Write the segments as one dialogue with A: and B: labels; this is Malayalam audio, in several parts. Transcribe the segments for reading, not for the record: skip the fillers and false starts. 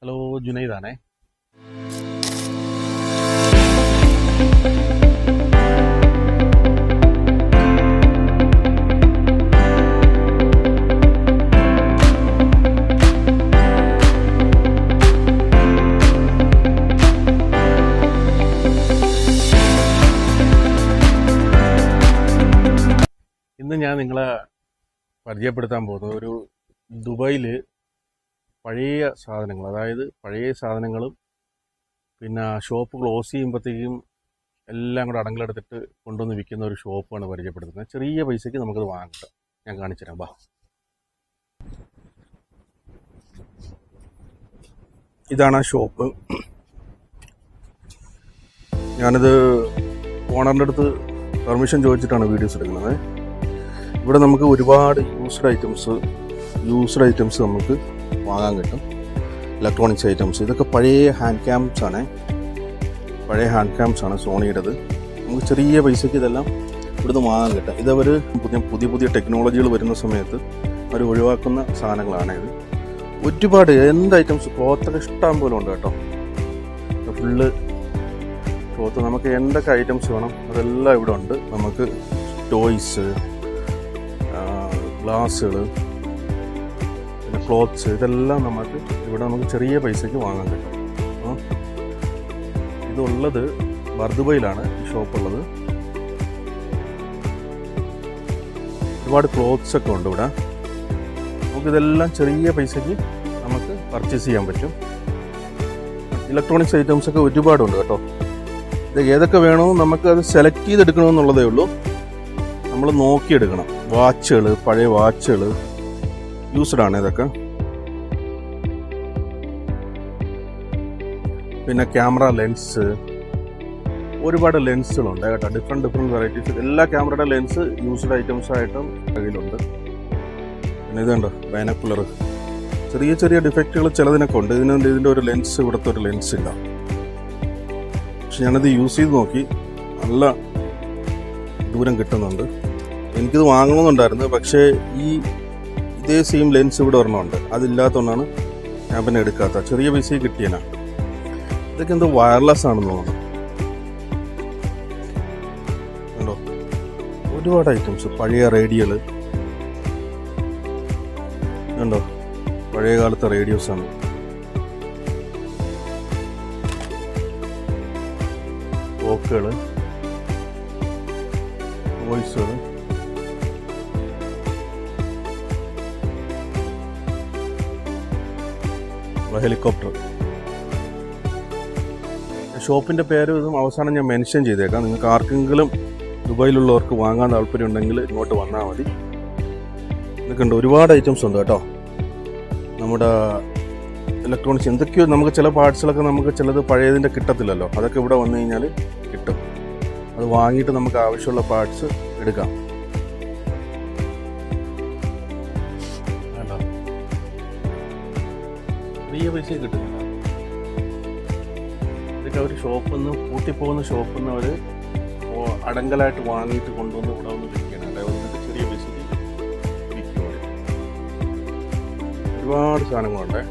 A: ഹലോ, ജുനൈദാണേ. ഇന്ന് ഞാൻ നിങ്ങളെ പരിചയപ്പെടുത്താൻ പോകുന്നത് ഒരു ദുബായിൽ പഴയ സാധനങ്ങൾ, അതായത് പഴയ സാധനങ്ങളും പിന്നെ ഷോപ്പ് ക്ലോസ് ചെയ്യുമ്പോഴത്തേക്കും എല്ലാം കൂടെ അടങ്കലെടുത്തിട്ട് കൊണ്ടുവന്ന് വിൽക്കുന്ന ഒരു ഷോപ്പാണ് പരിചയപ്പെടുത്തുന്നത്. ചെറിയ പൈസയ്ക്ക് നമുക്കത് വാങ്ങാം. ഞാൻ കാണിച്ചു തരാം. ബാ, ഇതാണ് ആ ഷോപ്പ്. ഞാനിത് ഓണറിൻ്റെ അടുത്ത് പെർമിഷൻ ചോദിച്ചിട്ടാണ് വീഡിയോസ് എടുക്കുന്നത്. ഇവിടെ നമുക്ക് ഒരുപാട് യൂസ്ഡ് ഐറ്റംസ് നമുക്ക് വാങ്ങാൻ കിട്ടും. ഇലക്ട്രോണിക്സ് ഐറ്റംസ്, ഇതൊക്കെ പഴയ ഹാൻഡ് ക്യാംസ് ആണ് സോണിയുടേത്. നമുക്ക് ചെറിയ പൈസയ്ക്ക് ഇതെല്ലാം ഇവിടുന്ന് വാങ്ങാൻ കിട്ടും. ഇതവർ പുതിയ ടെക്നോളജികൾ വരുന്ന സമയത്ത് അവർ ഒഴിവാക്കുന്ന സാധനങ്ങളാണ് ഇത്. ഒരുപാട് എന്ത് ഐറ്റംസ്, ക്ലോത്തൊക്കെ ഇഷ്ടം പോലെ ഉണ്ട് കേട്ടോ. ഫുള്ള് ക്ലോത്ത്, നമുക്ക് എന്തൊക്കെ ഐറ്റംസ് വേണം അതെല്ലാം ഇവിടെ ഉണ്ട്. നമുക്ക് ടോയ്സ്, ഗ്ലാസ്സുകൾ, പിന്നെ ക്ലോത്ത്സ്, ഇതെല്ലാം നമുക്ക് ചെറിയ പൈസയ്ക്ക് വാങ്ങാൻ കിട്ടും. ഇതുള്ളത് ബർദുബയിലാണ് ഈ ഷോപ്പുള്ളത്. ഒരുപാട് ക്ലോത്ത്സ് ഒക്കെ ഉണ്ട് ഇവിടെ. നമുക്കിതെല്ലാം ചെറിയ പൈസയ്ക്ക് നമുക്ക് പർച്ചേസ് ചെയ്യാൻ പറ്റും. ഇലക്ട്രോണിക്സ് ഐറ്റംസ് ഒക്കെ ഒരുപാടുണ്ട് കേട്ടോ. ഇത് ഏതൊക്കെ വേണമെന്ന് നമുക്ക് അത് സെലക്ട് ചെയ്തെടുക്കണമെന്നുള്ളതേ ഉള്ളൂ. നമ്മൾ നോക്കിയെടുക്കണം. വാച്ചുകൾ, പഴയ വാച്ചുകൾ, യൂസ്ഡാണ് ഇതൊക്കെ. പിന്നെ ക്യാമറ ലെൻസ്, ഒരുപാട് ലെൻസുകളുണ്ട് കേട്ടോ. Different varieties. എല്ലാ ക്യാമറയുടെ ലെൻസ് യൂസ്ഡ് ഐറ്റംസ് ആയിട്ടും കയ്യിലുണ്ട്. പിന്നെ ഇതുണ്ട് ബൈനോക്കുലർ. ചെറിയ ഡിഫക്റ്റുകൾ ചിലതിനൊക്കെ ഉണ്ട്. ഇതിൻ്റെ ഒരു ലെൻസ്, ഇവിടുത്തെ ഒരു ലെൻസ് ഇല്ല. പക്ഷെ ഞാനത് യൂസ് ചെയ്ത് നോക്കി, നല്ല ദൂരം കിട്ടുന്നുണ്ട്. എനിക്കിത് വാങ്ങണമെന്നുണ്ടായിരുന്നു, പക്ഷേ ഇതേ സെയിം ലെൻസ് ഇവിടെ ഒരെണ്ണമുണ്ട്. അതില്ലാത്തതുകൊണ്ടാണ് ഞാൻ പിന്നെ എടുക്കാത്ത. ചെറിയ പൈസ കിട്ടിയനാ. ഇതൊക്കെ എന്തോ വയർലെസ് ആണെന്ന് തോന്നുന്നു. ഉണ്ടോ, ഒരുപാട് ഐറ്റംസ്. പഴയ റേഡിയോകൾ ഉണ്ടോ, പഴയ കാലത്തെ റേഡിയോസാണ്. ക്ലോക്കുകൾ, വോയിസുകൾ, ഹെലികോപ്റ്റർ. ഷോപ്പിൻ്റെ പേര് ഇതും അവസാനം ഞാൻ മെൻഷൻ ചെയ്തേക്കാം. നിങ്ങൾക്ക് ആർക്കെങ്കിലും ദുബായിലുള്ളവർക്ക് വാങ്ങാൻ താല്പര്യം ഉണ്ടെങ്കിൽ ഇങ്ങോട്ട് വന്നാൽ മതി. ഇതൊക്കെ ഉണ്ട്, ഒരുപാട് ഐറ്റംസ് ഉണ്ട് കേട്ടോ. നമ്മുടെ ഇലക്ട്രോണിക്സ് എന്തൊക്കെയോ, നമുക്ക് ചില പാർട്സുകളൊക്കെ നമുക്ക് ചിലത് പഴയതിൻ്റെ കിട്ടത്തില്ലല്ലോ. അതൊക്കെ ഇവിടെ വന്നു കഴിഞ്ഞാൽ കിട്ടും. അത് വാങ്ങിയിട്ട് നമുക്ക് ആവശ്യമുള്ള പാർട്സ് എടുക്കാം. ചെറിയ പൈസ കിട്ടുന്നില്ല. ഇതൊക്കെ അവർ പൂട്ടിപ്പോകുന്ന ഷോപ്പിൽ നിന്ന് അവർ അടങ്കലായിട്ട് വാങ്ങിയിട്ട് കൊണ്ടുവന്ന് ഇവിടെ വന്ന് വിൽക്കണം. അതായത് ചെറിയ പൈസ വിൽക്കും. ഒരുപാട് സാധനങ്ങളുണ്ട്.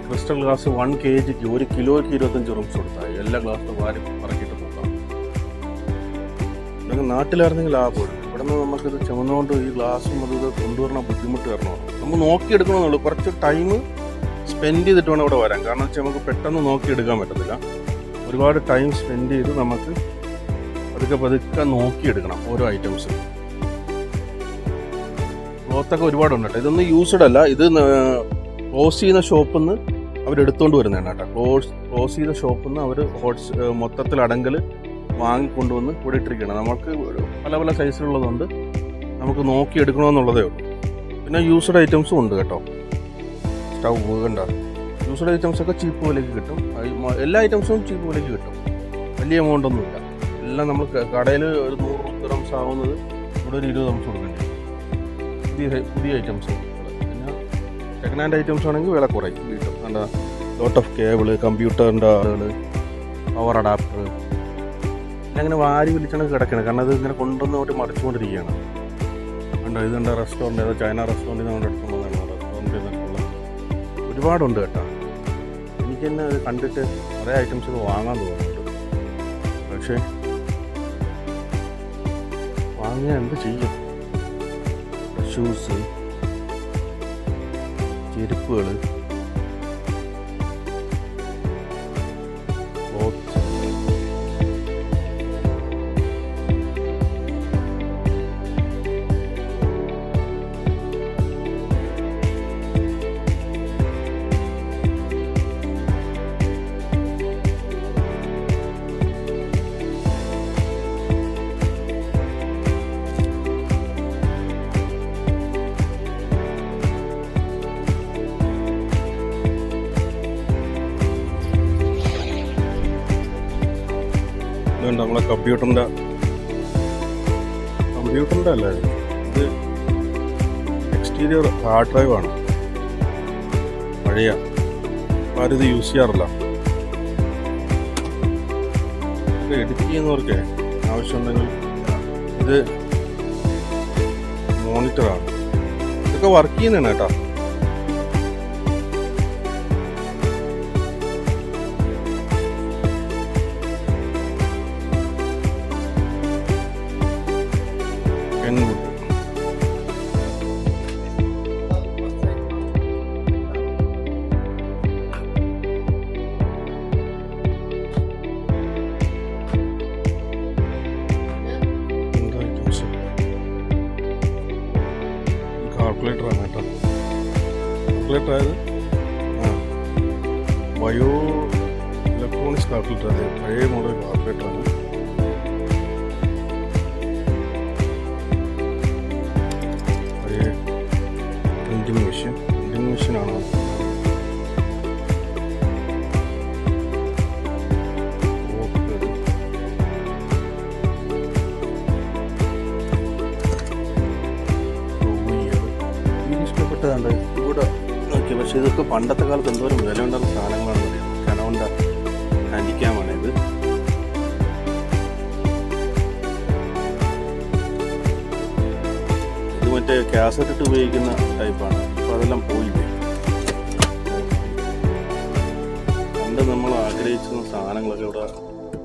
A: ക്രിസ്റ്റൽ ഗ്ലാസ് 1 kg 1 കിലോയ്ക്ക് 25 റൂംസ് കൊടുത്താൽ എല്ലാ ഗ്ലാസും വാരി പറക്കിയിട്ട് പോകാം. അല്ലെങ്കിൽ നാട്ടിലായിരുന്നെങ്കിൽ ലാഭമുണ്ട്. ഇവിടെ നിന്ന് നമുക്കിത് ചുമന്നുകൊണ്ട് ഈ ഗ്ലാസും അത് കൊണ്ടുവരണ ബുദ്ധിമുട്ട് വരണോ. നമ്മൾ നോക്കിയെടുക്കണമെന്നുള്ളൂ. കുറച്ച് ടൈം സ്പെൻഡ് ചെയ്തിട്ട് വേണം ഇവിടെ വരാൻ. കാരണം വെച്ചാൽ നമുക്ക് പെട്ടെന്ന് നോക്കിയെടുക്കാൻ പറ്റത്തില്ല. ഒരുപാട് ടൈം സ്പെൻഡ് ചെയ്ത് നമുക്ക് പതുക്കെ നോക്കിയെടുക്കണം ഓരോ ഐറ്റംസും. ക്ലോത്തൊക്കെ ഒരുപാടുണ്ട് കേട്ടോ. ഇതൊന്നും യൂസ്ഡ് അല്ല. ഇത് ക്ലോസ് ചെയ്യുന്ന ഷോപ്പിൽ നിന്ന് അവരെടുത്തുകൊണ്ട് വരുന്നതാണ് കേട്ടോ. ക്ലോസ് ചെയ്ത ഷോപ്പിൽ നിന്ന് അവർ മൊത്തത്തിൽ അടങ്കൽ വാങ്ങിക്കൊണ്ടുവന്ന് ഇവിടെ ഇട്ടിരിക്കണം. നമുക്ക് പല സൈസിലുള്ളതുകൊണ്ട് നമുക്ക് നോക്കിയെടുക്കണമെന്നുള്ളതേ ഉള്ളൂ. പിന്നെ യൂസ്ഡ് ഐറ്റംസും ഉണ്ട് കേട്ടോ. സ്റ്റൗവ് കണ്ട, യൂസ്ഡ് ഐറ്റംസൊക്കെ ചീപ്പ് വിലയ്ക്ക് കിട്ടും. എല്ലാ ഐറ്റംസും ചീപ്പ് വിലയ്ക്ക് കിട്ടും. വലിയ എമൗണ്ട് ഒന്നുമില്ല. എല്ലാം നമ്മൾ കടയിൽ ഒരു 100 ദിർഹംസ് ആവുന്നത് ഇവിടെ ഒരു 20 ദിർഹംസ് കൊടുക്കേണ്ടി. പുതിയ ഐറ്റംസ്. പിന്നെ സെക്കൻഡ് ഹാൻഡ് ഐറ്റംസ് ആണെങ്കിൽ വില കുറയും കിട്ടും. കണ്ട, ലോട്ട് ഓഫ് കേബിള്, കമ്പ്യൂട്ടറിൻ്റെ ആളുകൾ, പവർ അഡാപ്റ്റർ, അങ്ങനെ വാരി വിളിച്ചാണ് കിടക്കണം. കാരണം അത് ഇങ്ങനെ കൊണ്ടുവന്ന് അവർ മറിച്ചുകൊണ്ടിരിക്കുകയാണ്. കണ്ടോ, ഇതുണ്ട് റെസ്റ്റോറൻറ്റ്, ഏതോ ചൈന റെസ്റ്റോറൻറ്റിൽ നിന്ന് കൊണ്ട് എടുത്തുകൊണ്ടുവന്നാണ്. റെസ്റ്റോറൻറ്റിൽ നിന്നൊക്കെയുള്ള ഒരുപാടുണ്ട് കേട്ടോ. എനിക്ക് തന്നെ അത് കണ്ടിട്ട് കുറേ ഐറ്റംസ് വാങ്ങാൻ തോന്നുന്നുണ്ട്. പക്ഷേ വാങ്ങിയാൽ എന്ത് ചെയ്യും? ഷൂസ്, ചെരുപ്പുകൾ, ക്ലോത്ത്, ഇതുണ്ട് നമ്മളെ കമ്പ്യൂട്ടറിൻ്റെ അല്ല ഇത് എക്സ്റ്റീരിയർ ഹാർഡ് ഡ്രൈവാണ്. പഴയ ആരും ഇത് യൂസ് ചെയ്യാറില്ല. ഇത് എഡിറ്റ് ചെയ്യുന്നവർക്ക് ആവശ്യമുണ്ടെങ്കിൽ ഇത് മോണിറ്ററാണ്. ഇതൊക്കെ വർക്ക് ചെയ്യുന്നതാണ് കേട്ടോ. കാൽക്കുലേറ്ററാണ് കേട്ടോ. കാൽക്കുലേറ്റർ ആയത് ബയോ ഇലക്ട്രോണിക്സ് കാൽക്കുലേറ്റർ. അതെ, പഴയ മോഡൽ കാൽക്കുലേറ്ററാണ്. പഴയ പ്രിൻറ്റിങ് മെഷീനാണ്. ഇവിടെ നോക്കി. പക്ഷേ ഇതൊക്കെ പണ്ടത്തെ കാലത്ത് എന്തോരം വില ഉണ്ടാകുന്ന സാധനങ്ങളാണെന്ന് അറിയാം. കനോണ്ട ഹാൻഡിക്യാമാണ് ഇത്. ഇത് മറ്റേ കാസറ്റ് ഇട്ട് ഉപയോഗിക്കുന്ന ടൈപ്പാണ്. അപ്പോൾ അതെല്ലാം പോയി. പണ്ട് നമ്മൾ ആഗ്രഹിച്ചിരുന്ന സാധനങ്ങളൊക്കെ ഇവിടെ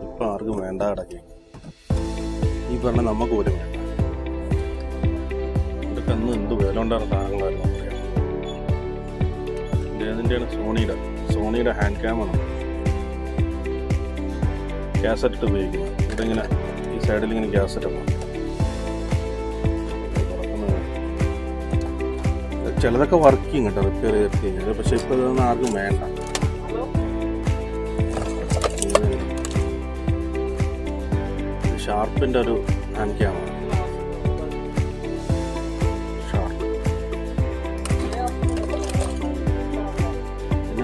A: ഇപ്പം ആർക്കും വേണ്ട അടക്കി. ഈ പറഞ്ഞ നമുക്ക് പോലും വേണ്ട. ഇതൊക്കെ അന്ന് എന്ത് വില ഉണ്ടായിരുന്ന സാധനങ്ങളായിരുന്നു. ഇതിൻ്റെയാണ് സോണിയുടെ ഹാൻഡ് ക്യാമാണ്. കാസറ്റ് ഇട്ട് ഉപയോഗിക്കുന്നത്. ഇവിടെ ഇങ്ങനെ ഈ സൈഡിൽ ഇങ്ങനെ കാസറ്റ് ആണ്. ചിലതൊക്കെ വർക്കിങ് കേട്ടോ, റിപ്പയർ ചെയ്തിട്ട് കഴിഞ്ഞത്. പക്ഷെ ഇപ്പോൾ ഇതൊന്നും ആർക്കും വേണ്ട. ഷാർപ്പിൻ്റെ ഒരു ഹാൻഡ് ക്യാമാണ്.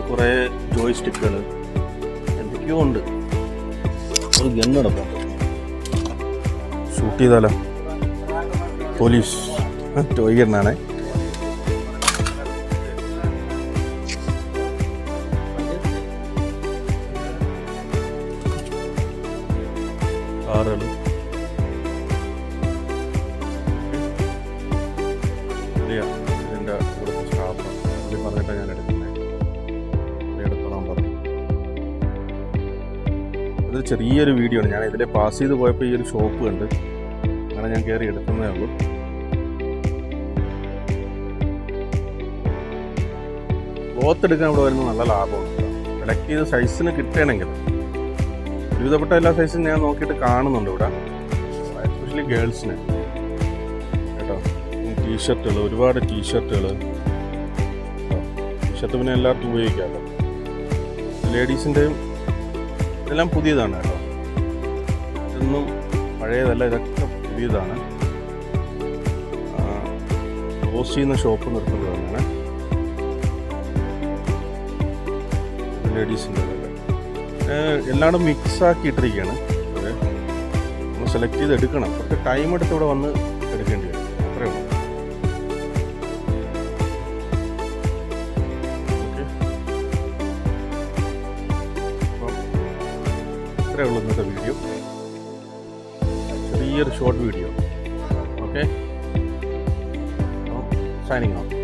A: കുറേ ജോയ് സ്റ്റിക്കുകൾ എന്തൊക്കെയോ ഉണ്ട്. ഒരു ഗണ്ണടക്കം. ഷൂട്ട് ചെയ്താലോ? പോലീസ് ടോയ് ഗണ്ണാണേ. കാറുകൾ, ഇതിൻ്റെ ഇവിടുത്തെ സ്റ്റാഫ് പുള്ളി പറഞ്ഞിട്ടാണ് ഞാൻ എടുക്കുന്നത്. ഇത് ചെറിയൊരു വീഡിയോ ആണ്. ഞാൻ ഇതിലെ പാസ് ചെയ്ത് പോയപ്പോൾ ഈ ഒരു ഷോപ്പ് കണ്ട് അങ്ങനെ ഞാൻ കയറി എടുക്കുന്നതേ ഉള്ളൂ. ക്ലോത്ത് എടുക്കാൻ ഇവിടെ വരുന്നത് നല്ല ലാഭമാണ്. സെലക്ട് ചെയ്ത സൈസിന് കിട്ടുകയാണെങ്കിൽ ഒരുവിധപ്പെട്ട എല്ലാ സൈസും ഞാൻ നോക്കിയിട്ട് കാണുന്നുണ്ട് ഇവിടെ. എസ്പെഷ്യലി ഗേൾസിന് കേട്ടോ. ടീഷർട്ടുകൾ, ഒരുപാട് ടീഷർട്ടുകൾ. ടീഷർട്ട് പിന്നെ എല്ലാവർക്കും ഉപയോഗിക്കാമല്ലോ. ലേഡീസിൻ്റെയും ഇതെല്ലാം പുതിയതാണ് കേട്ടോ. ഇതൊന്നും പഴയതല്ല, ഇതൊക്കെ പുതിയതാണ്. പോസ്റ്റ് ചെയ്യുന്ന ഷോപ്പ് നിർത്തുന്നത് തന്നെയാണ്. ലേഡീസിൻ്റെ എല്ലായിടും മിക്സാക്കി ഇട്ടിരിക്കുകയാണ്. അതെ, നമ്മൾ സെലക്ട് ചെയ്ത് എടുക്കണം. കുറച്ച് ടൈം എടുത്ത് ഇവിടെ വന്ന് എടുക്കേണ്ടി വരും. അത്രയേ ഉള്ളൂ. ഇത്രയേ ഉള്ളൂ ഇന്നത്തെ വീഡിയോ. ചെറിയൊരു short video. Okay, signing off.